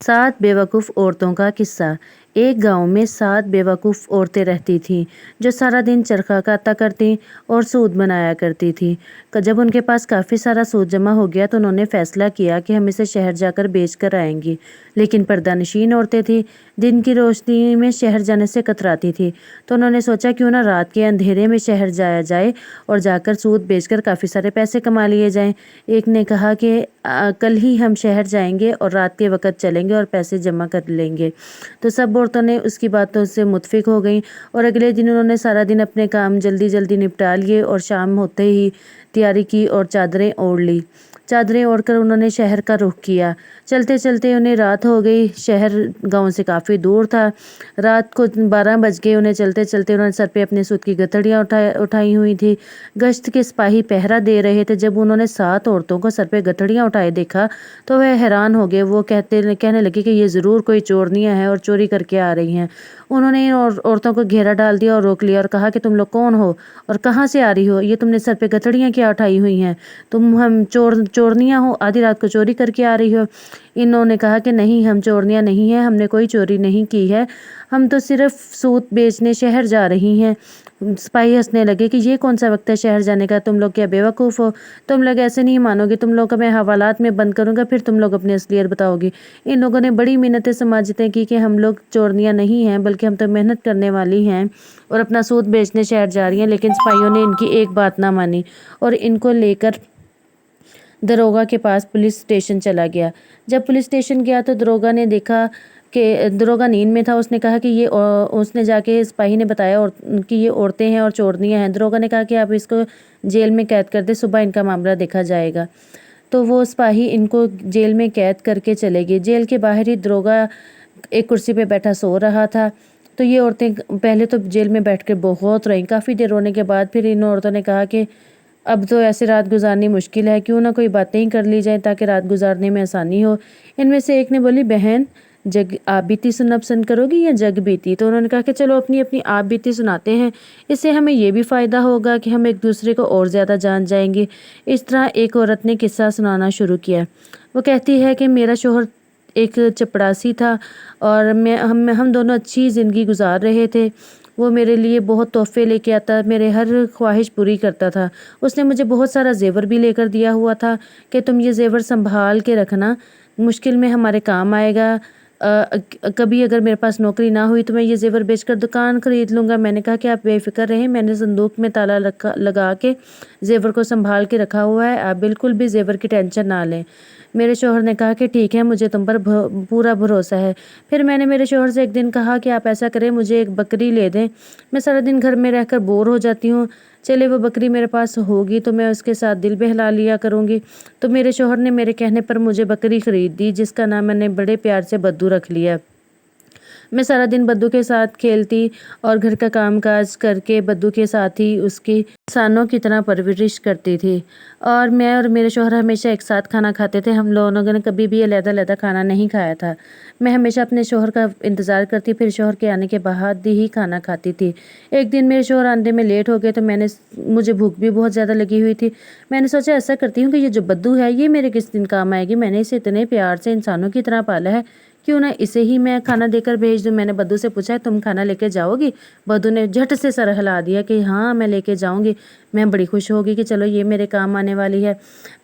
7 बेवकूफ़ औरतों का किस्सा। एक गांव में 7 बेवकूफ़ औरतें रहती थीं जो सारा दिन चरखा काता करती और सूद बनाया करती थीं। जब उनके पास काफ़ी सारा सूद जमा हो गया तो उन्होंने फैसला किया कि हम इसे शहर जाकर बेच कर आएंगी। लेकिन पर्दानशीन औरतें थीं, दिन की रोशनी में शहर जाने से कतराती थी। तो उन्होंने सोचा क्यों ना रात के अंधेरे में शहर जाया जाए और जाकर सूद बेचकर काफ़ी सारे पैसे कमा लिए जाएं। एक ने कहा कि कल ही हम शहर जाएंगे और रात के वक़्त चलेंगे और पैसे जमा कर लेंगे। तो सब औरतों ने उसकी बातों से मुतफिक हो गईं और अगले दिन उन्होंने सारा दिन अपने काम जल्दी जल्दी निपटा लिए और शाम होते ही तैयारी की और चादरें ओढ़ ली। चादरें ओढ़कर उन्होंने शहर का रुख किया। चलते चलते उन्हें रात हो गई। शहर गांव से काफ़ी दूर था। रात को 12 बज गए। उन्हें चलते चलते उन्होंने सर पे अपने सूत की गठड़ियाँ उठाई हुई थी। गश्त के सिपाही पहरा दे रहे थे। जब उन्होंने 7 औरतों को सर पे गठड़ियाँ उठाए देखा तो वह हैरान हो गए। वो कहने लगे कि ये ज़रूर कोई चोरनियाँ हैं और चोरी करके आ रही हैं। उन्होंने इन औरतों को घेरा डाल दिया और रोक लिया और कहा कि तुम लोग कौन हो और कहाँ से आ रही हो? ये तुमने सर पे गठड़ियाँ क्या उठाई हुई हैं? तुम हम चोरनियाँ हो, आधी रात को चोरी करके आ रही हो? इन्होंने कहा कि नहीं, हम चोरनियाँ नहीं हैं, हमने कोई चोरी नहीं की है, हम तो सिर्फ सूत बेचने शहर जा रही हैं। सिपाही हंसने लगे कि ये कौन सा वक्त है शहर जाने का? तुम लोग क्या बेवकूफ़ हो? तुम लोग ऐसे नहीं मानोगे। तुम लोग को मैं हवालात में बंद करूंगा, फिर तुम लोग अपनी असलियत बताओगी। इन लोगों ने बड़ी मिन्नतें समाजतें की कि हम लोग चोरनियाँ नहीं हैं, बल्कि हम तो मेहनत करने वाली हैं और अपना सूत बेचने शहर जा रही हैं। लेकिन सिपाहियों ने इनकी एक बात ना मानी और इनको लेकर दरोगा के पास पुलिस स्टेशन चला गया। जब पुलिस स्टेशन गया तो दरोगा ने देखा कि दरोगा नींद में था। उसने कहा कि उसने जाके सिपाही ने बताया और कि ये औरतें हैं और चोरनियाँ हैं। दरोगा ने कहा कि आप इसको जेल में कैद कर दे, सुबह इनका मामला देखा जाएगा। तो वो सिपाही इनको जेल में कैद करके चले गए। जेल के बाहर ही दरोगा एक कुर्सी पे बैठा सो रहा था। तो ये औरतें पहले तो जेल में बैठ कर बहुत रहीं। काफ़ी देर रोने के बाद फिर इन औरतों ने कहा कि अब तो ऐसे रात गुजारनी मुश्किल है, क्यों ना कोई बातें ही कर ली जाए ताकि रात गुजारने में आसानी हो। इनमें से एक ने बोली, बहन जग आप बीती सुनना पसंद करोगी या जग बीती? तो उन्होंने कहा कि चलो अपनी अपनी आप बीती सुनाते हैं, इससे हमें ये भी फ़ायदा होगा कि हम एक दूसरे को और ज़्यादा जान जाएंगे। इस तरह एक औरत ने किस्सा सुनाना शुरू किया। वो कहती है कि मेरा शोहर एक चपड़ासी था और हम दोनों अच्छी ज़िंदगी गुजार रहे थे। वो मेरे लिए बहुत तोहफे लेके आता, मेरे हर ख्वाहिश पूरी करता था। उसने मुझे बहुत सारा जेवर भी लेकर दिया हुआ था कि तुम ये जेवर संभाल के रखना, मुश्किल में हमारे काम आएगा। कभी अगर मेरे पास नौकरी ना हुई तो मैं ये जेवर बेचकर दुकान खरीद लूँगा। मैंने कहा कि आप बेफिक्र रहें, मैंने संदूक में ताला लगा के जेवर को संभाल के रखा हुआ है, आप बिल्कुल भी जेवर की टेंशन ना लें। मेरे शौहर ने कहा कि ठीक है, मुझे तुम पर पूरा भरोसा है। फिर मैंने मेरे शौहर से एक दिन कहा कि आप ऐसा करें, मुझे एक बकरी ले दें, मैं सारा दिन घर में रहकर बोर हो जाती हूँ। चले वो बकरी मेरे पास होगी तो मैं उसके साथ दिल बहला लिया करूँगी। तो मेरे शौहर ने मेरे कहने पर मुझे बकरी खरीद दी, जिसका नाम मैंने बड़े प्यार से बद्दू रख लिया। मैं सारा दिन बद्दू के साथ खेलती और घर का कामकाज करके बद्दू के साथ ही उसकी इंसानों की तरह परवरिश करती थी। और मैं और मेरे शौहर हमेशा एक साथ खाना खाते थे। हम लोगों ने कभी भी अलग-अलग खाना नहीं खाया था। मैं हमेशा अपने शौहर का इंतज़ार करती, फिर शौहर के आने के बाद ही खाना खाती थी। एक दिन मेरे शौहर आने में लेट हो गए तो मुझे भूख भी बहुत ज़्यादा लगी हुई थी। मैंने सोचा ऐसा करती हूँ कि ये जो बद्दू है ये मेरे किस दिन काम आएगी। मैंने इसे इतने प्यार से इंसानों की तरह पाला है, क्यों ना इसे ही मैं खाना देकर भेज दूँ। मैंने बद्दू से पूछा, तुम खाना लेके जाओगी? बद्दू ने झट से सर हिला दिया कि हाँ, मैं लेके जाऊँगी। मैं बड़ी खुश होगी कि चलो ये मेरे काम आने वाली है।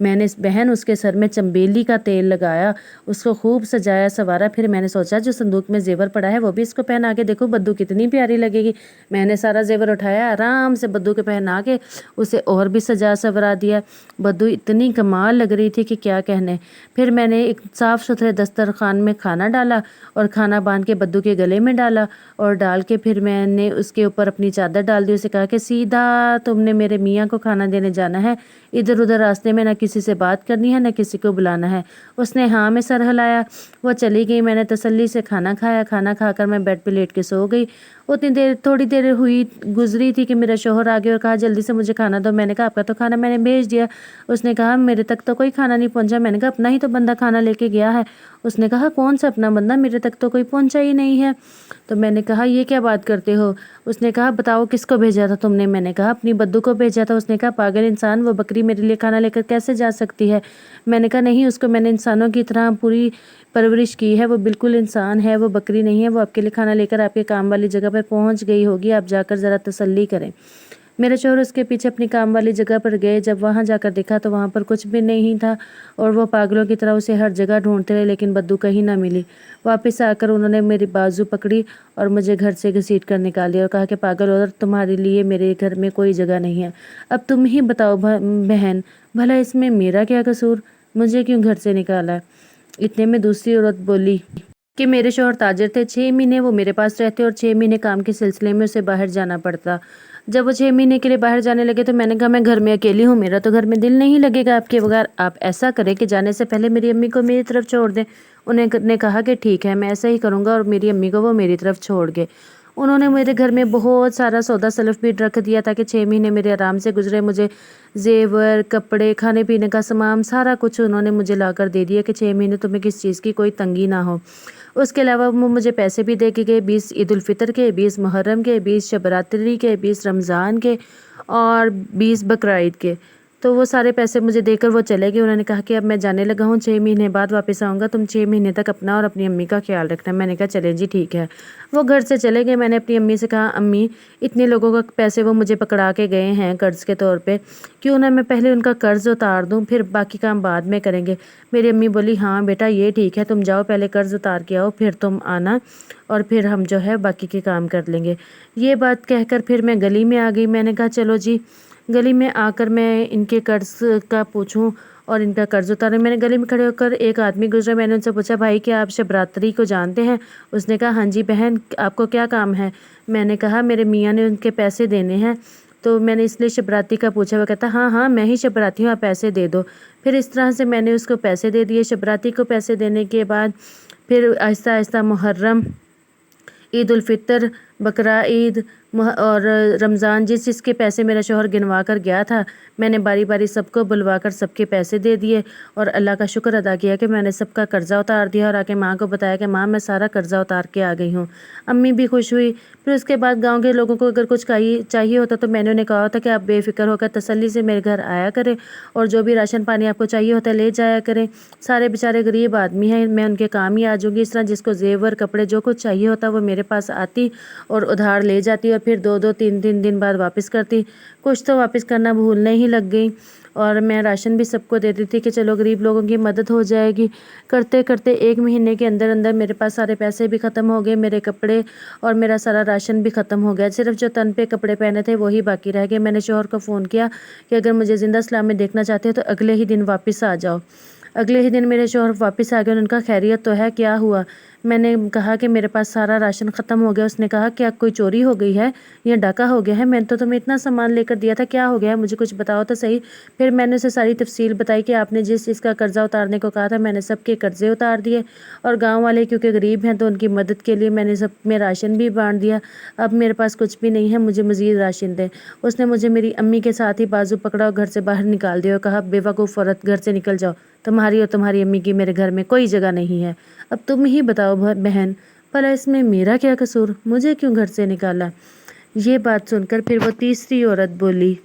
मैंने बहन उसके सर में चंबेली का तेल लगाया, उसको खूब सजाया संवारा। फिर मैंने सोचा जो संदूक में जेवर पड़ा है वो भी इसको पहना के देखो, बद्दू कितनी प्यारी लगेगी। मैंने सारा जेवर उठाया, आराम से बद्दू के पहना के उसे और भी सजा संवरा दिया। बद्दू इतनी कमाल लग रही थी कि क्या कहने। फिर मैंने एक साफ़ सुथरे दस्तरखान में खाना डाला और खाना बांध के बद्दू के गले में डाला और डाल के फिर मैंने उसके ऊपर अपनी चादर डाल दी। उसे कहा कि सीधा तुमने मेरे मियाँ को खाना देने जाना है, इधर उधर रास्ते में ना किसी से बात करनी है ना किसी को बुलाना है। उसने हाँ में सर हिलाया। वो चली गई। मैंने तसल्ली से खाना खाया। खाना खाकर मैं बेड पे लेट के सो गई। थोड़ी देर गुजरी थी कि मेरा शौहर आ गया और कहा जल्दी से मुझे खाना दो। मैंने कहा आपका तो खाना मैंने भेज दिया। उसने कहा मेरे तक तो कोई खाना नहीं पहुंचा। मैंने कहा अपना ही तो बंदा खाना लेके गया है। उसने कहा कौन सा अपना बंदा, मेरे तक तो कोई पहुंचा ही नहीं है। तो मैंने कहा ये क्या बात करते हो? उसने कहा बताओ किसको भेजा था तुमने? मैंने कहा अपनी बद्दू को भेजा था। उसने कहा पागल इंसान, वो बकरी मेरे लिए खाना लेकर कैसे जा सकती है? मैंने कहा नहीं, उसको मैंने इंसानों की तरह पूरी परवरिश की है, वो बिल्कुल इंसान है, वो बकरी नहीं है। वो आपके लिए खाना लेकर आपके काम वाली जगह पर पहुंच गई होगी, आप जाकर ज़रा तसल्ली करें। मेरे शौहर उसके पीछे अपनी काम वाली जगह पर गए। जब वहाँ जाकर देखा तो वहाँ पर कुछ भी नहीं था और वो पागलों की तरह उसे हर जगह ढूंढते रहे, लेकिन बद्दू कहीं ना मिली। वापस आकर उन्होंने मेरी बाजू पकड़ी और मुझे घर से घसीट कर निकाल दिया और कहा कि पागल औरत, तुम्हारे लिए मेरे घर में कोई जगह नहीं है। अब तुम ही बताओ बहन, भला इसमें मेरा क्या कसूर? मुझे क्यों घर से निकाला है? इतने में दूसरी औरत बोली कि मेरे शौहर ताजिर थे, 6 महीने वो मेरे पास रहते और 6 महीने काम के सिलसिले में उसे बाहर जाना पड़ता। जब वो 6 महीने के लिए बाहर जाने लगे तो मैंने कहा मैं घर में अकेली हूँ, मेरा तो घर में दिल नहीं लगेगा आपके बगैर। आप ऐसा करें कि जाने से पहले मेरी अम्मी को मेरी तरफ छोड़ दें। उन्होंने कहा कि ठीक है, मैं ऐसा ही करूँगा, और मेरी अम्मी को वो मेरी तरफ छोड़ गए। उन्होंने मेरे घर में बहुत सारा सौदा सलफ भी रख दिया ताकि 6 महीने मेरे आराम से गुजरे। मुझे जेवर, कपड़े, खाने पीने का सामान, सारा कुछ उन्होंने मुझे ला कर दे दिया कि 6 महीने तुम्हें किस चीज़ की कोई तंगी ना हो। उसके अलावा वो मुझे पैसे भी दे के गए, 20 ईद उल फितर के, 20 मुहर्रम के, 20 शबरात्रि के, 20 रमज़ान के और 20 बकरीद के। तो वो सारे पैसे मुझे देकर वो चले गए। उन्होंने कहा कि अब मैं जाने लगा हूँ, 6 महीने बाद वापस आऊँगा, तुम 6 महीने तक अपना और अपनी अम्मी का ख्याल रखना। मैंने कहा चलें जी ठीक है। वो घर से चले गए। मैंने अपनी अम्मी से कहा अम्मी, इतने लोगों का पैसे वो मुझे पकड़ा के गए हैं कर्ज़ के तौर पे, क्यों ना मैं पहले उनका कर्ज़ उतार दूँ, फिर बाकी काम बाद में करेंगे। मेरी अम्मी बोली हाँ बेटा ये ठीक है, तुम जाओ पहले कर्ज़ उतार के आओ, फिर तुम आना और फिर हम जो है बाकी के काम कर लेंगे। ये बात कहकर फिर मैं गली में आ गई। मैंने कहा चलो जी, गली में आकर मैं इनके कर्ज का पूछूं और इनका कर्ज उतारें। मैंने गली में खड़े होकर, एक आदमी गुजरा, मैंने उनसे पूछा भाई क्या आप शबरात्रि को जानते हैं? उसने कहा हाँ जी बहन, आपको क्या काम है? मैंने कहा मेरे मियाँ ने उनके पैसे देने हैं, तो मैंने इसलिए शबरात्रि का पूछा। वो कहता हाँ हाँ मैं ही शबरात्रि हूँ, आप पैसे दे दो। फिर इस तरह से मैंने उसको पैसे दे दिए। शबरात्रि को पैसे देने के बाद फिर आहिस्ता आहिस्ता मुहर्रम, ईद उल फितर, बकरा ईद और रमज़ान, जिस जिसके पैसे मेरा शौहर गिनवा कर गया था, मैंने बारी बारी सबको बुलवा कर सबके पैसे दे दिए और अल्लाह का शुक्र अदा किया कि मैंने सबका कर्ज़ा उतार दिया। और आके माँ को बताया कि माँ मैं सारा कर्ज़ा उतार के आ गई हूँ। अम्मी भी खुश हुई। फिर उसके बाद गाँव के लोगों को अगर कुछ चाहिए होता तो मैंने उन्हें कहा होता कि आप बेफिक्र होकर तसल्ली से मेरे घर आया करें और जो भी राशन पानी आपको चाहिए होता है ले जाया करें। सारे बेचारे गरीब आदमी हैं, मैं उनके काम ही आ जाऊँगी। इस तरह जिसको जेवर, कपड़े, जो कुछ चाहिए होता वो मेरे पास आती और उधार ले जाती और फिर 2-2, 3-3 दिन बाद वापस करती। कुछ तो वापस करना भूलने ही लग गई और मैं राशन भी सबको देती थी कि चलो गरीब लोगों की मदद हो जाएगी। करते करते 1 महीने के अंदर अंदर मेरे पास सारे पैसे भी ख़त्म हो गए, मेरे कपड़े और मेरा सारा राशन भी ख़त्म हो गया। सिर्फ जो तन पे कपड़े पहने थे वही बाकी रह गए। मैंने शौहर को फ़ोन किया कि अगर मुझे ज़िंदा सलामत देखना चाहते हो तो अगले ही दिन वापस आ जाओ। अगले ही दिन मेरे शौहर वापस आ गए। उनका खैरियत तो है, क्या हुआ? मैंने कहा कि मेरे पास सारा राशन ख़त्म हो गया। उसने कहा क्या कोई चोरी हो गई है या डाका हो गया है? मैंने तो तुम्हें इतना सामान लेकर दिया था, क्या हो गया है? मुझे कुछ बताओ तो सही। फिर मैंने उसे सारी तफसील बताई कि आपने जिस इसका कर्ज़ा उतारने को कहा था मैंने सबके कर्ज़े उतार दिए और गाँव वाले क्योंकि गरीब हैं तो उनकी मदद के लिए मैंने सब में राशन भी बांट दिया। अब मेरे पास कुछ भी नहीं है, मुझे मज़ीद राशन दें। उसने मुझे मेरी अम्मी के साथ ही बाजू पकड़ा और घर से बाहर निकाल दिया और कहा बेवकूफ़ औरत, घर से निकल जाओ, तुम्हारी और तुम्हारी अम्मी की मेरे घर में कोई जगह नहीं है। अब तुम ही बताओ बहन, भला इसमें मेरा क्या कसूर? मुझे क्यों घर से निकाला? ये बात सुनकर फिर वो तीसरी औरत बोली,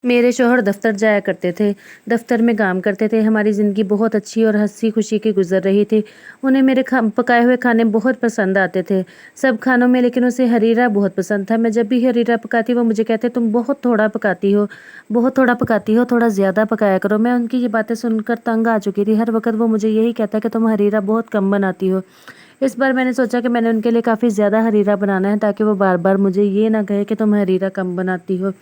मेरे शौहर दफ्तर जाया करते थे, दफ्तर में काम करते थे, हमारी ज़िंदगी बहुत अच्छी और हंसी खुशी की गुजर रही थी। उन्हें मेरे पकाए हुए खाने बहुत पसंद आते थे, सब खानों में, लेकिन उसे हरीरा बहुत पसंद था। मैं जब भी हरीरा पकाती वो मुझे कहते तुम बहुत थोड़ा पकाती हो, बहुत थोड़ा पकाती हो, थोड़ा ज़्यादा पकाया करो। मैं उनकी ये बातें सुनकर तंग आ चुकी थी। हर वक्त वो मुझे यही कहता कि तुम हरीरा बहुत कम बनाती हो। इस बार मैंने सोचा कि मैंने उनके लिए काफ़ी ज़्यादा हरीरा बनाना है ताकि वो बार बार मुझे ये ना कहे कि तुम हरीरा कम बनाती हो।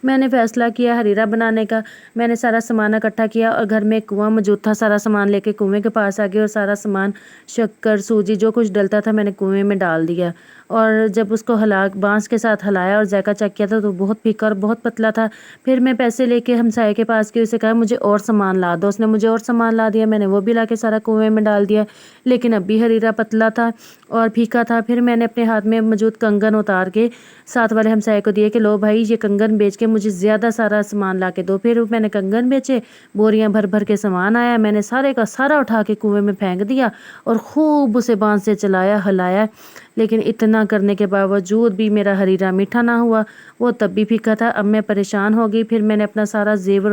मैंने फ़ैसला किया हरीरा बनाने का। मैंने सारा सामान इकट्ठा किया और घर में एक कुआं मौजूद था, सारा सामान लेके कुएं के पास आ गई और सारा सामान, शक्कर, सूजी, जो कुछ डलता था मैंने कुएं में डाल दिया اور جب اس کو بانس کے ساتھ ہلایا اور ذائقہ چیک کیا تھا تو بہت پھیکا اور بہت پتلا تھا۔ پھر میں پیسے لے کے ہمسائے کے پاس گئی، اسے کہا مجھے اور سامان لا دو، اس نے مجھے اور سامان لا دیا، میں نے وہ بھی لا کے سارا کنویں میں ڈال دیا، لیکن اب بھی ہریرا پتلا تھا اور پھیکا تھا۔ پھر میں نے اپنے ہاتھ میں موجود کنگن اتار کے ساتھ والے ہمسائے کو دیے کہ لو بھائی یہ کنگن بیچ کے مجھے زیادہ سارا سامان لا کے دو۔ پھر میں نے کنگن بیچے، بوریاں بھر بھر کے سامان آیا، میں نے سارے کا سارا اٹھا کے کنویں میں پھینک دیا اور خوب اسے بانس سے چلایا ہلایا، لیکن اتنا کرنے کے باوجود بھی میرا ہریرا میٹھا نہ ہوا، وہ تب بھی پھیکا تھا۔ اب میں پریشان ہو گئی، پھر میں نے اپنا سارا زیور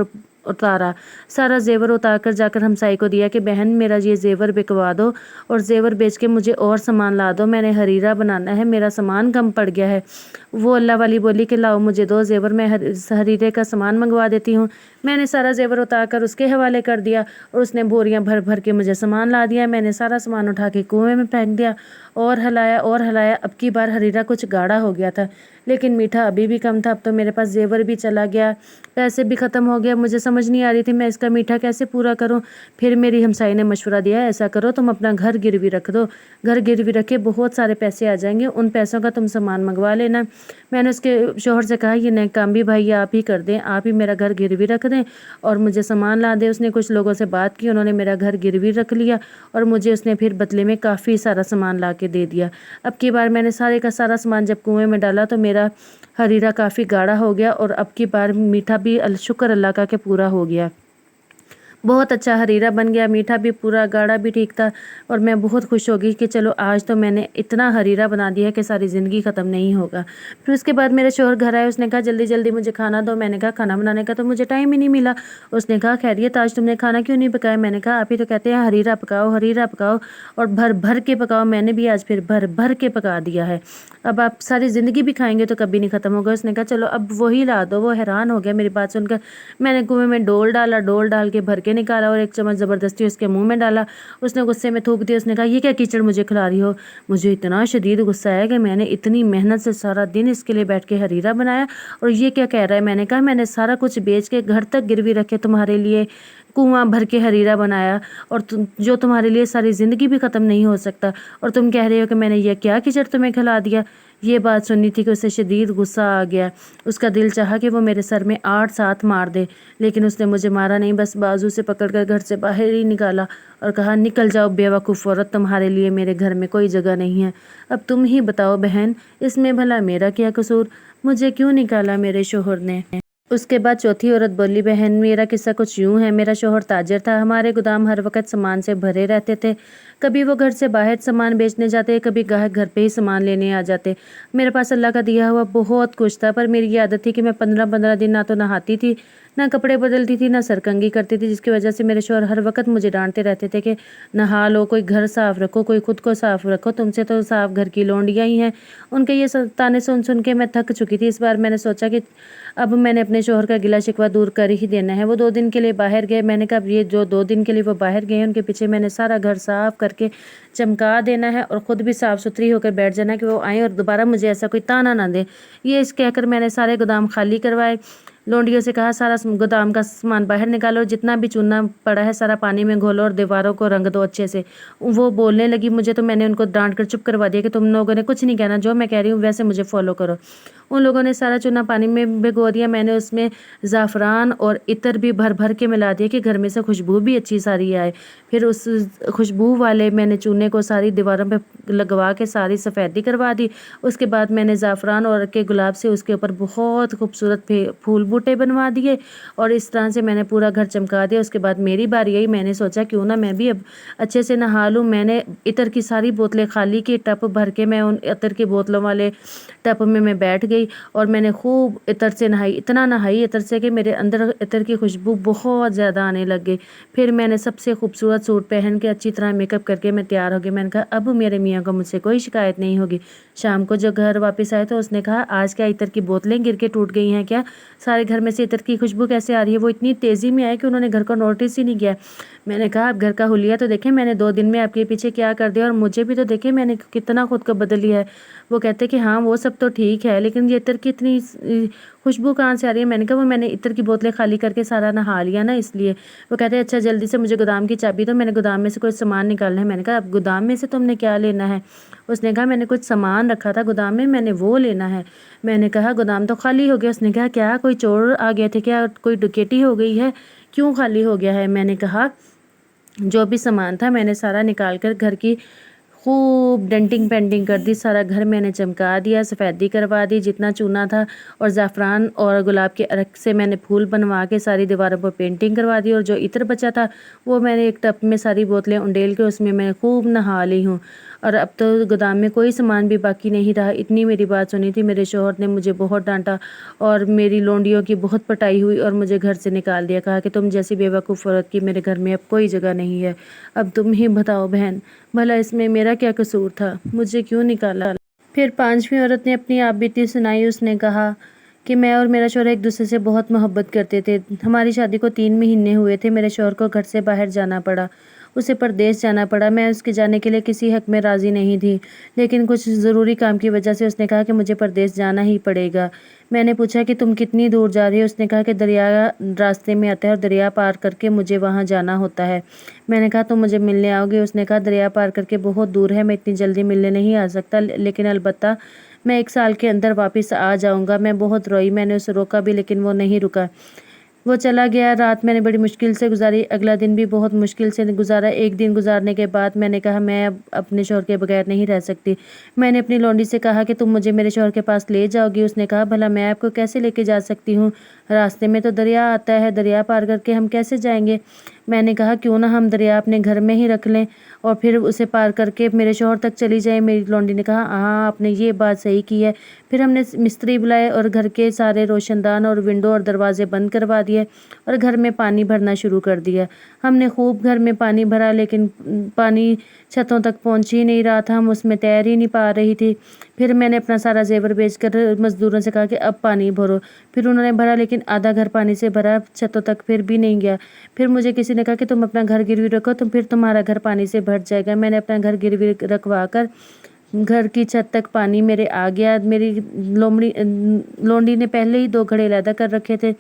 اتار کر جا کر ہمسائی کو دیا کہ بہن میرا یہ زیور بکوا دو اور زیور بیچ کے مجھے اور سامان لا دو، میں نے ہریرا بنانا ہے، میرا سامان کم پڑ گیا ہے۔ وہ اللہ والی بولی کہ لاؤ مجھے دو زیور، میں ہریرے کا سامان منگوا دیتی ہوں۔ میں نے سارا زیور اتار کر اس کے حوالے کر دیا اور اس نے بوریاں بھر بھر کے مجھے سامان لا دیا۔ میں نے سارا سامان اٹھا کے کنویں میں پھینک دیا اور ہلایا اور ہلایا۔ اب کی بار ہریرا کچھ گاڑھا ہو گیا تھا لیکن میٹھا ابھی بھی کم تھا۔ اب تو میرے پاس زیور بھی چلا گیا، پیسے بھی ختم ہو گیا، مجھے سمجھ نہیں آ رہی تھی میں اس کا میٹھا کیسے پورا کروں۔ پھر میری ہمسائی نے مشورہ دیا ایسا کرو تم اپنا گھر گروی رکھ دو، گھر گروی رکھے بہت سارے پیسے آ جائیں گے، ان پیسوں کا تم سامان منگوا لینا۔ میں نے اس کے شوہر سے کہا یہ نیک کام بھی بھائی آپ ہی کر دیں، آپ ہی میرا گھر گروی رکھ دیں اور مجھے سامان لا دیں۔ اس نے کچھ لوگوں سے بات کی، انہوں نے میرا گھر گروی رکھ لیا اور مجھے اس نے پھر بدلے میں کافی سارا سامان لا کے دے دیا۔ اب کی بار میں نے سارے کا سارا سامان جب کنویں میں ڈالا تو میرا ہریرا کافی گاڑھا ہو گیا اور اب کی بار میٹھا بھی شکر اللہ کا کہ پورا ہو گیا، بہت اچھا ہریرا بن گیا، میٹھا بھی پورا، گاڑھا بھی ٹھیک تھا اور میں بہت خوش ہو گئی کہ چلو آج تو میں نے اتنا ہریرا بنا دیا کہ ساری زندگی ختم نہیں ہوگا۔ پھر اس کے بعد میرے شوہر گھر آئے، اس نے کہا جلدی جلدی مجھے کھانا دو، میں نے کہا کھانا بنانے کا تو مجھے ٹائم ہی نہیں ملا۔ اس نے کہا خیریت آج تم نے کھانا کیوں نہیں پکایا؟ میں نے کہا آپ ہی تو کہتے ہیں ہریرا پکاؤ ہریرا پکاؤ اور بھر بھر کے پکاؤ، میں نے بھی آج پھر بھر بھر کے پکا دیا ہے، اب آپ ساری زندگی بھی کھائیں گے تو کبھی نہیں ختم ہوگا۔ اس نے کہا چلو اب وہی لا دو۔ وہ حیران ہو گیا میری بات سن کر۔ میں نے کنویں میں ڈول ڈالا، ڈول ڈال کے بھر کے نکالا اور ایک چمچ زبردستی اس کے منہ میں ڈالا۔ اس نے غصے میں تھوک دیا، اس نے کہا یہ کیا کیچڑ مجھے کھلا رہی ہو؟ مجھے اتنا شدید غصہ ہے کہ میں نے اتنی محنت سے سارا دن اس کے لیے بیٹھ کے ہریرا بنایا اور یہ کیا کہہ رہا ہے؟ میں نے کہا میں نے سارا کچھ بیچ کے گھر تک گروی رکھے تمہارے لیے کنواں بھر کے ہریرا بنایا اور جو تمہارے لیے ساری زندگی بھی ختم نہیں ہو سکتا، اور تم کہہ رہے ہو کہ میں نے یہ کیا کیچڑ تمہیں کھلا دیا؟ یہ بات سننی تھی کہ اسے شدید غصہ آ گیا، اس کا دل چاہا کہ وہ میرے سر میں 8 مار دے، لیکن اس نے مجھے مارا نہیں، بس بازو سے پکڑ کر گھر سے باہر ہی نکالا اور کہا نکل جاؤ بے وقوف عورت، تمہارے لیے میرے گھر میں کوئی جگہ نہیں ہے۔ اب تم ہی بتاؤ بہن اس میں بھلا میرا کیا قصور؟ مجھے کیوں نکالا میرے شوہر نے؟ اس کے بعد چوتھی عورت بولی بہن میرا قصہ کچھ یوں ہے، میرا شوہر تاجر تھا، ہمارے گودام ہر وقت سامان سے بھرے رہتے تھے، کبھی وہ گھر سے باہر سامان بیچنے جاتے، کبھی گاہک گھر پہ ہی سامان لینے آ جاتے۔ میرے پاس اللہ کا دیا ہوا بہت کچھ تھا، پر میری یہ عادت تھی کہ میں 15 دن نہ تو نہاتی تھی، نہ کپڑے بدلتی تھی، نہ سرکنگی کرتی تھی، جس کی وجہ سے میرے شوہر ہر وقت مجھے ڈانٹتے رہتے تھے کہ نہا لو، کوئی گھر صاف رکھو، کوئی خود کو صاف رکھو، تم سے تو صاف گھر کی لونڈیاں ہی ہیں۔ ان کے یہ تانے سن سن کے میں تھک چکی تھی۔ اس بار میں نے سوچا کہ اب میں نے اپنے شوہر کا گلا شکوہ دور کر ہی دینا ہے۔ وہ 2 دن کے لیے باہر گئے، میں نے کہا اب یہ جو 2 دن کے لیے وہ باہر گئے ہیں ان کے پیچھے میں نے سارا گھر صاف کر کے چمکا دینا ہے اور خود بھی صاف ستھری ہو کر بیٹھ جانا ہے کہ وہ آئیں اور دوبارہ مجھے ایسا کوئی تانا نہ دے۔ یہ اس کہہ کر میں نے سارے گودام خالی کروائے، لونڈیوں سے کہا سارا گودام کا سامان باہر نکالو، جتنا بھی چونا پڑا ہے سارا پانی میں گھولو اور دیواروں کو رنگ دو اچھے سے۔ وہ بولنے لگی مجھے تو میں نے ان کو ڈانٹ کر چپ کروا دیا کہ تم لوگوں نے کچھ نہیں کہنا، جو میں کہہ رہی ہوں ویسے مجھے فالو کرو۔ ان لوگوں نے سارا چونا پانی میں بھگو دیا، میں نے اس میں زعفران اور عطر بھی بھر بھر کے ملا دیا کہ گھر میں سے خوشبو بھی اچھی ساری آئے۔ پھر اس خوشبو والے میں نے چونے کو ساری دیواروں پہ لگوا کے ساری سفیدی کروا دی۔ اس کے بعد میں نے زعفران اور کے گلاب سے اس کے اوپر بہت خوبصورت پھول بوٹے بنوا دیے اور اس طرح سے میں نے پورا گھر چمکا دیا۔ اس کے بعد میری باری آئی، میں نے سوچا کیوں نہ میں بھی اب اچھے سے نہا لوں۔ میں نے عطر کی ساری بوتلیں خالی کی، ٹپ بھر کے میں ان عطر کی بوتلوں والے ٹپ میں بیٹھ گئی اور میں نے خوب عطر سے نہائی، اتنا نہائی عطر سے کہ میرے اندر عطر کی خوشبو بہت زیادہ آنے لگ گئی۔ پھر میں نے سب سے خوبصورت سوٹ پہن کے اچھی طرح میک اپ کر کے میں تیار ہو گئی۔ میں نے کہا اب میرے میاں کو مجھ سے کوئی شکایت نہیں ہوگی۔ شام کو جو گھر واپس آئے تو اس نے کہا آج کیا عطر کی بوتلیں گر کے ٹوٹ گئی ہیں کیا؟ سارے گھر میں سے عطر کی خوشبو کیسے آ رہی ہے؟ وہ اتنی تیزی میں آئے کہ انہوں نے گھر کو نوٹس ہی نہیں کیا۔ میں نے کہا آپ گھر کا حلیہ تو دیکھیں، میں نے 2 دن میں آپ کے پیچھے کیا کر دیا اور مجھے بھی تو دیکھیں میں نے کتنا خود کو بدل لیا ہے۔ وہ کہتے کہ ہاں وہ سب تو ٹھیک ہے لیکن یہ عطر کی اتنی خوشبو کہاں سے آ رہی ہے؟ میں نے کہا وہ میں نے عطر کی بوتلیں خالی کر کے سارا نہا لیا نا اس لیے۔ وہ کہتے ہیں اچھا جلدی سے مجھے گودام کی چابی دو، میں نے گودام میں سے کوئی سامان نکالنا ہے۔ میں نے کہا اب گودام میں سے تم نے کیا لینا ہے؟ اس نے کہا میں نے کچھ سامان رکھا تھا گودام میں نے وہ لینا ہے۔ میں نے کہا گودام تو خالی ہو گیا۔ اس نے کہا کیا کوئی چور آ گئے تھے کیا؟ کوئی ڈکیتی ہو گئی ہے؟ کیوں خالی ہو گیا ہے؟ میں نے کہا جو بھی سامان تھا میں نے سارا نکال کر گھر کی خوب ڈنٹنگ پینٹنگ کر دی، سارا گھر میں نے چمکا دیا، سفیدی کروا دی، جتنا چونا تھا اور زعفران اور گلاب کے عرق سے میں نے پھول بنوا کے ساری دیواروں پر پینٹنگ کروا دی، اور جو عطر بچا تھا وہ میں نے ایک ٹب میں ساری بوتلیں انڈیل کے اس میں میں خوب نہا لی ہوں، اور اب تو گودام میں کوئی سامان بھی باقی نہیں رہا۔ اتنی میری بات سنی تھی، میرے شوہر نے مجھے بہت ڈانٹا اور میری لونڈیوں کی بہت پٹائی ہوئی اور مجھے گھر سے نکال دیا، کہا کہ تم جیسی بیوقوف عورت کی میرے گھر میں اب کوئی جگہ نہیں ہے، اب تم ہی بتاؤ بہن بھلا اس میں میرا کیا قصور تھا، مجھے کیوں نکالا؟ پھر پانچویں عورت نے اپنی آپ بیتی سنائی۔ اس نے کہا کہ میں اور میرا شوہر ایک دوسرے سے بہت محبت کرتے تھے، ہماری شادی کو 3 مہینے ہوئے تھے، میرے شوہر کو گھر سے باہر جانا پڑا، اسے پردیس جانا پڑا، میں اس کے جانے کے لیے کسی حق میں راضی نہیں تھی، لیکن کچھ ضروری کام کی وجہ سے اس نے کہا کہ مجھے پردیس جانا ہی پڑے گا۔ میں نے پوچھا کہ تم کتنی دور جا رہی ہو؟ اس نے کہا کہ دریا راستے میں آتا ہے اور دریا پار کر کے مجھے وہاں جانا ہوتا ہے۔ میں نے کہا تم مجھے ملنے آؤ گے؟ اس نے کہا دریا پار کر کے بہت دور ہے، میں اتنی جلدی ملنے نہیں آ سکتا، لیکن البتہ میں 1 سال کے اندر واپس آ جاؤں گا۔ میں بہت روئی، میں نے اسے روکا بھی لیکن وہ نہیں رکا، وہ چلا گیا۔ رات میں نے بڑی مشکل سے گزاری، اگلا دن بھی بہت مشکل سے گزارا۔ ایک دن گزارنے کے بعد میں نے کہا میں اب اپنے شوہر کے بغیر نہیں رہ سکتی۔ میں نے اپنی لونڈی سے کہا کہ تم مجھے میرے شوہر کے پاس لے جاؤ گی؟ اس نے کہا بھلا میں آپ کو کیسے لے کے جا سکتی ہوں، راستے میں تو دریا آتا ہے، دریا پار کر کے ہم کیسے جائیں گے؟ میں نے کہا کیوں نہ ہم دریا اپنے گھر میں ہی رکھ لیں اور پھر اسے پار کر کے میرے شوہر تک چلی جائیں۔ میری لونڈی نے کہا ہاں آپ نے یہ بات صحیح کی ہے۔ پھر ہم نے مستری بلائے اور گھر کے سارے روشن دان اور ونڈو اور دروازے بند کروا دیے اور گھر میں پانی بھرنا شروع کر دیا۔ ہم نے خوب گھر میں پانی بھرا لیکن پانی چھتوں تک پہنچ ہی نہیں رہا تھا، ہم اس میں تیر ہی نہیں پا رہی تھی۔ پھر میں نے اپنا سارا زیور بیچ کر مزدوروں سے کہا کہ اب پانی بھرو، پھر انہوں نے بھرا لیکن آدھا گھر پانی سے بھرا، چھتوں تک پھر بھی نہیں گیا۔ پھر مجھے کسی نے کہا کہ تم اپنا گھر گروی رکھو تو پھر تمہارا گھر پانی سے بھر جائے گا۔ میں نے اپنا گھر گروی رکھوا کر گھر کی چھت تک پانی میرے آ گیا۔ میری لونڈی نے پہلے ہی 2 گھڑے علیحدہ کر رکھے تھے،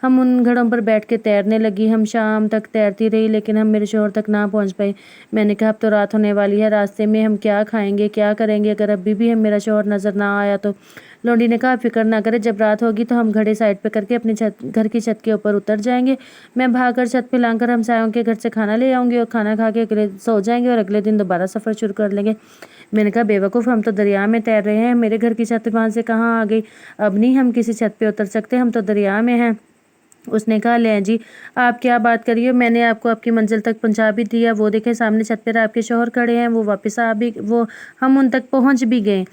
ہم ان گھڑوں پر بیٹھ کے تیرنے لگی، ہم شام تک تیرتی رہی لیکن ہم میرے شوہر تک نہ پہنچ پائے۔ میں نے کہا اب تو رات ہونے والی ہے، راستے میں ہم کیا کھائیں گے، کیا کریں گے اگر ابھی بھی ہم میرا شوہر نظر نہ آیا تو؟ لونڈی نے کہا فکر نہ کرے، جب رات ہوگی تو ہم گھڑے سائڈ پہ کر کے اپنی گھر کی چھت کے اوپر اتر جائیں گے، میں بھاگ کر چھت پہ لانگ کر ہمسایوں کے گھر سے کھانا لے آؤں گی اور کھانا کھا کے سو جائیں گے اور اگلے دن دوبارہ سفر شروع کر لیں گے۔ میں نے کہا بے وقوف ہم تو دریا میں تیر رہے ہیں، میرے گھر کی چھت وہاں سے کہاں آ گئی؟ اب نہیں ہم کسی چھت پہ اتر سکتے، ہم تو دریا میں ہیں۔ اس نے کہا لیں جی آپ کیا بات کر رہی ہو، میں نے آپ کو آپ کی منزل تک پہنچا بھی دیا، وہ دیکھیں سامنے چھت پہ آپ کے شوہر کھڑے ہیں، وہ واپس ہم ان تک پہنچ بھی گئے۔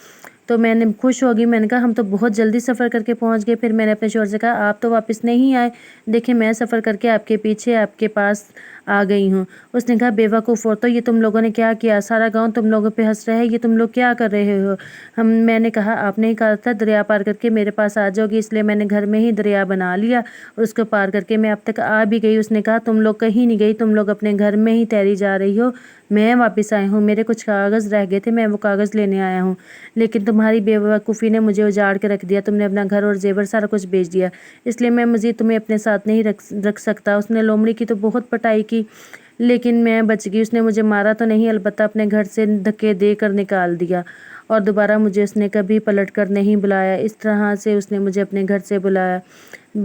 تو میں نے خوش ہو گئی، میں نے کہا ہم تو بہت جلدی سفر کر کے پہنچ گئے۔ پھر میں نے اپنے شوہر سے کہا آپ تو واپس نہیں آئے، دیکھیں میں سفر کر کے آپ کے پیچھے آپ کے پاس آ گئی ہوں۔ اس نے کہا بے وقوف عورتوں یہ تم لوگوں نے کیا کیا، سارا گاؤں تم لوگوں پہ ہنس رہا ہے، یہ تم لوگ کیا کر رہے ہو؟ میں نے کہا آپ نے کہا تھا دریا پار کر کے میرے پاس آ جاؤ گی، اس لیے میں نے گھر میں ہی دریا بنا لیا اور اس کو پار کر کے میں اب تک آ بھی گئی۔ اس نے کہا تم لوگ کہیں نہیں گئی، تم لوگ اپنے گھر میں ہی تیری جا رہی ہو، میں واپس آئی ہوں، میرے کچھ کاغذ رہ گئے تھے میں وہ کاغذ لینے آیا ہوں، لیکن تمہاری بے وقوفی نے مجھے اجاڑ کے رکھ دیا، تم نے اپنا گھر اور زیور سارا کچھ بیچ دیا، اس لیے میں مزید تمہیں اپنے ساتھ نہیں رکھ سکتا۔ اس نے لومڑی کی تو بہت پٹائی کی لیکن میں بچ گئی، اس نے مجھے مارا تو نہیں، البتہ اپنے گھر سے دھکے دے کر نکال دیا اور دوبارہ مجھے اس نے کبھی پلٹ کر نہیں بلایا۔ اس طرح سے اس نے مجھے اپنے گھر سے بلایا۔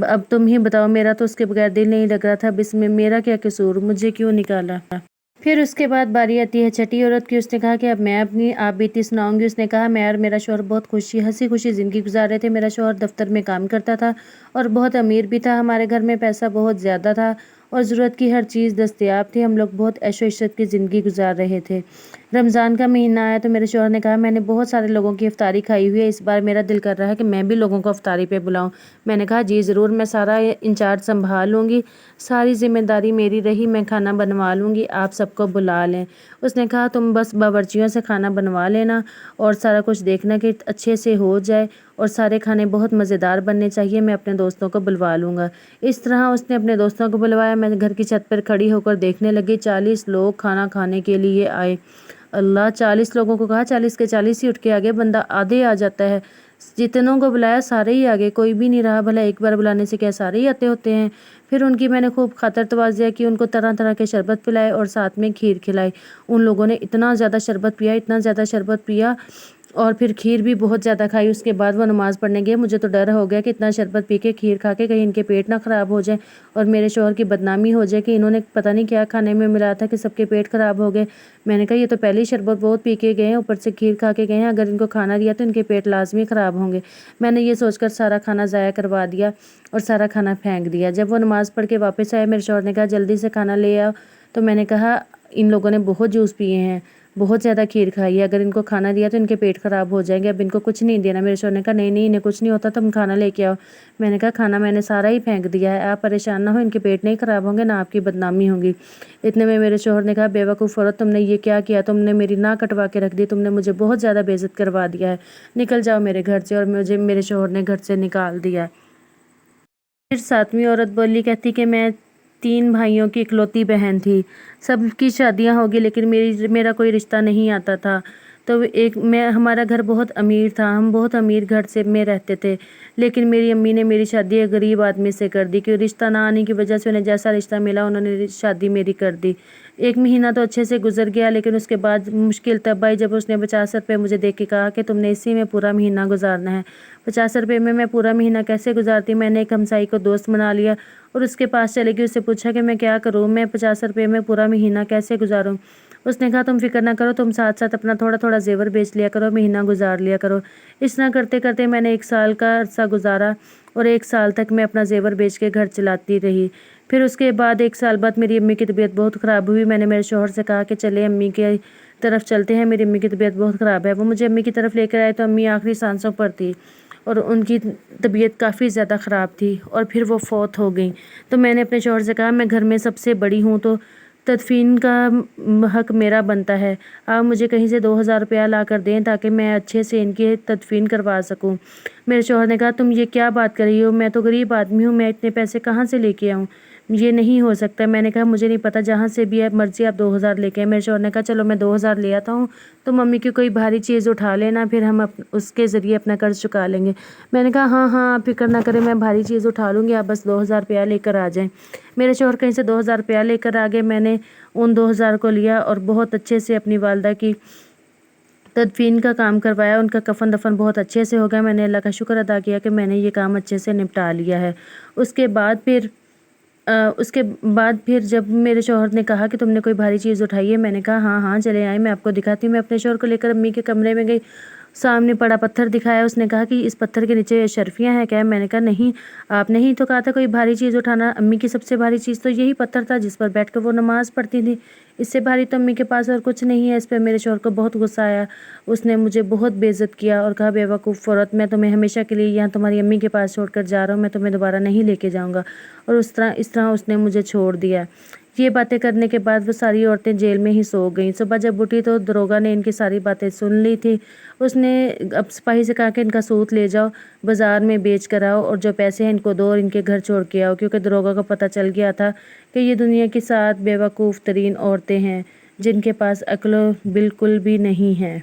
اب تم ہی بتاؤ، میرا تو اس کے بغیر دل نہیں لگ رہا تھا، اب اس میں میرا کیا قصور، مجھے کیوں نکالا؟ پھر اس کے بعد باری آتی ہے چھٹی عورت کی۔ اس نے کہا کہ اب میں اپنی آپ بیتی سناؤں گی۔ اس نے کہا میں اور میرا شوہر بہت ہنسی خوشی زندگی گزار رہے تھے، میرا شوہر دفتر میں کام کرتا تھا اور بہت امیر بھی تھا، ہمارے گھر میں پیسہ بہت زیادہ تھا اور ضرورت کی ہر چیز دستیاب تھی، ہم لوگ بہت عیش و عشرت کی زندگی گزار رہے تھے۔ رمضان کا مہینہ آیا تو میرے شوہر نے کہا میں نے بہت سارے لوگوں کی افطاری کھائی ہوئی ہے، اس بار میرا دل کر رہا ہے کہ میں بھی لوگوں کو افطاری پہ بلاؤں۔ میں نے کہا جی ضرور، میں سارا انچارج سنبھال لوں گی، ساری ذمہ داری میری رہی، میں کھانا بنوا لوں گی، آپ سب کو بلا لیں۔ اس نے کہا تم بس باورچیوں سے کھانا بنوا لینا اور سارا کچھ دیکھنا کہ اچھے سے ہو جائے اور سارے کھانے بہت مزیدار بننے چاہیے، میں اپنے دوستوں کو بلوا لوں گا۔ اس طرح اس نے اپنے دوستوں کو بلوایا، میں گھر کی چھت پر کھڑی ہو کر دیکھنے لگی، 40 لوگ کھانا کھانے کے لیے آئے۔ اللہ، 40 لوگوں کو کہا 40 کے 40 ہی اٹھ کے آگے، بندہ آدھے آ جاتا ہے، जितनों को बुलाया सारे ही आ गए, कोई भी नहीं रहा। भला एक बार बुलाने से क्या सारे ही आते होते हैं। फिर उनकी मैंने खूब खातर तवाज़िया की, उनको तरह तरह के शरबत पिलाए और साथ में खीर खिलाई। उन लोगों ने इतना ज़्यादा शरबत पिया, इतना ज़्यादा शरबत पिया, और फिर खीर भी बहुत ज़्यादा खाई। उसके बाद वो नमाज़ पढ़ने गए। मुझे तो डर हो गया कि इतना शरबत पी के, खीर खा के कहीं इनके पेट ना ख़राब हो जाए और मेरे शौहर की बदनामी हो जाए कि इन्होंने पता नहीं क्या खाने में मिलाया था कि सबके पेट ख़राब हो गए। मैंने कहा ये तो पहले ही शरबत बहुत पी के गए हैं, ऊपर से खीर खा के गए हैं, अगर इनको खाना दिया तो इनके पेट लाजमी ख़राब होंगे। मैंने ये सोचकर सारा खाना ज़ाया करवा दिया और सारा खाना फेंक दिया। जब वो नमाज़ पढ़ के वापस आए, मेरे शौहर ने कहा जल्दी से खाना ले आओ। तो मैंने कहा इन लोगों ने बहुत जूस पिए हैं, बहुत ज़्यादा खीर खाई है, अगर इनको खाना दिया तो इनके पेट ख़राब हो जाएंगे, अब इनको कुछ नहीं देना। मेरे शौहर ने कहा नहीं नहीं, इन्हें कुछ नहीं होता, तुम खाना लेके आओ। मैंने कहा खाना मैंने सारा ही फेंक दिया है, आप परेशान ना हो, इनके पेट नहीं ख़राब होंगे, ना आपकी बदनामी होगी। इतने में मेरे शौहर ने कहा बेवकूफ़ औरत, तुमने ये क्या किया, तुमने मेरी नाक कटवा के रख दी, तुमने मुझे बहुत ज़्यादा बेइज्जत करवा दिया है, निकल जाओ मेरे घर से। और मुझे मेरे शौहर ने घर से निकाल दिया। फिर सातवीं औरत बोली, कहती कि मैं 3 भाइयों की इकलौती बहन थी, सबकी शादियां हो गई लेकिन मेरा कोई रिश्ता नहीं आता था। तो हमारा घर बहुत अमीर था, हम बहुत अमीर घर से में रहते थे, लेकिन मेरी अम्मी ने मेरी शादी एक गरीब आदमी से कर दी कि रिश्ता ना आने की वजह से उन्हें जैसा रिश्ता मिला उन्होंने शादी मेरी कर दी। 1 महीना तो अच्छे से गुजर गया, लेकिन उसके बाद मुश्किल तब आई जब उसने 50 रुपये मुझे दे के कहा कि तुमने इसी में पूरा महीना गुजारना है। 50 रुपये में मैं पूरा महीना कैसे गुजारती। मैंने एक हमसाई को दोस्त बना लिया और उसके पास चले गई, उससे पूछा कि मैं क्या करूँ, मैं 50 रुपये में पूरा महीना कैसे गुजारूँ। उसने कहा तुम फिक्र ना करो, तुम साथ साथ अपना थोड़ा थोड़ा जेवर बेच लिया करो, महीना गुजार लिया करो। इस तरह करते करते मैंने 1 साल का अरसा गुजारा और 1 साल तक मैं अपना जेवर बेच के घर चलाती रही। फिर उसके बाद 1 साल बाद मेरी अम्मी की तबीयत बहुत ख़राब हुई। मैंने मेरे शौहर से कहा कि चले अम्मी की तरफ चलते हैं, मेरी अम्मी की तबीयत बहुत ख़राब है। वो मुझे अम्मी की तरफ लेकर आए तो अम्मी आखिरी सांसों पर थी और उनकी तबीयत काफ़ी ज़्यादा ख़राब थी और फिर वो फौत हो गई। तो मैंने अपने शौहर से कहा मैं घर में सबसे बड़ी हूँ तो तदफीन का हक मेरा बनता है, आप मुझे कहीं से 2000 रुपया ला कर दें ताकि मैं अच्छे से इनकी तदफीन करवा सकूं। मेरे शौहर ने कहा तुम ये क्या बात कर रही हो, मैं तो गरीब आदमी हूँ, मैं इतने पैसे कहाँ से लेके आऊँ, ये नहीं हो सकता। मैंने कहा मुझे नहीं पता, जहाँ से भी है मर्जी आप 2000 लेके आए। मेरे शौहर ने कहा चलो मैं 2000 ले आता हूँ, तो मम्मी की कोई भारी चीज़ उठा लेना, फिर हम उसके ज़रिए अपना कर्ज चुका लेंगे। मैंने कहा हाँ हाँ आप फिक्र ना करें, मैं भारी चीज़ उठा लूँगी, आप बस 2000 रुपया लेकर आ जाएं। मेरे शौहर कहीं से 2000 रुपया लेकर आ गए। मैंने उन 2000 को लिया और बहुत अच्छे से अपनी वालदा की तदफीन का काम करवाया। उनका कफन दफन बहुत अच्छे से हो गया। मैंने अल्लाह का शुक्र अदा किया कि मैंने ये काम अच्छे से निपटा लिया है। उसके बाद फिर जब मेरे शौहर ने कहा कि तुमने कोई भारी चीज़ उठाई है, मैंने कहा हाँ हाँ चले आए, मैं आपको दिखाती हूँ। मैं अपने शौहर को लेकर अम्मी के कमरे में गई, सामने पड़ा पत्थर दिखाया। उसने कहा कि इस पत्थर के नीचे शर्फियाँ हैं क्या। मैंने कहा नहीं, आपने ही तो कहा था कोई भारी चीज़ उठाना। अम्मी की सबसे भारी चीज़ तो यही पत्थर था जिस पर बैठ कर वो नमाज़ पढ़ती थी, इससे भारी तो अम्मी के पास और कुछ नहीं है। इस पर मेरे शौहर को बहुत गुस्सा आया, उसने मुझे बहुत बेइज्जत किया और कहा बेवकूफ़ औरत, मैं तुम्हें हमेशा के लिए यहाँ तुम्हारी अम्मी के पास छोड़कर जा रहा हूँ, मैं तुम्हें दोबारा नहीं लेके जाऊँगा। और इस तरह उसने मुझे छोड़ दिया। ये बातें करने के बाद वो सारी औरतें जेल में ही सो गईं। सुबह जब उठी तो दरोगा ने इनकी सारी बातें सुन ली थी। उसने अब सिपाही से कहा कि इनका सूत ले जाओ, बाज़ार में बेच कर आओ और जो पैसे हैं इनको दो और इनके घर छोड़ के आओ, क्योंकि दरोगा को पता चल गया था कि ये दुनिया की 7 बेवकूफ़ तरीन औरतें हैं जिनके पास अक्ल बिल्कुल भी नहीं है।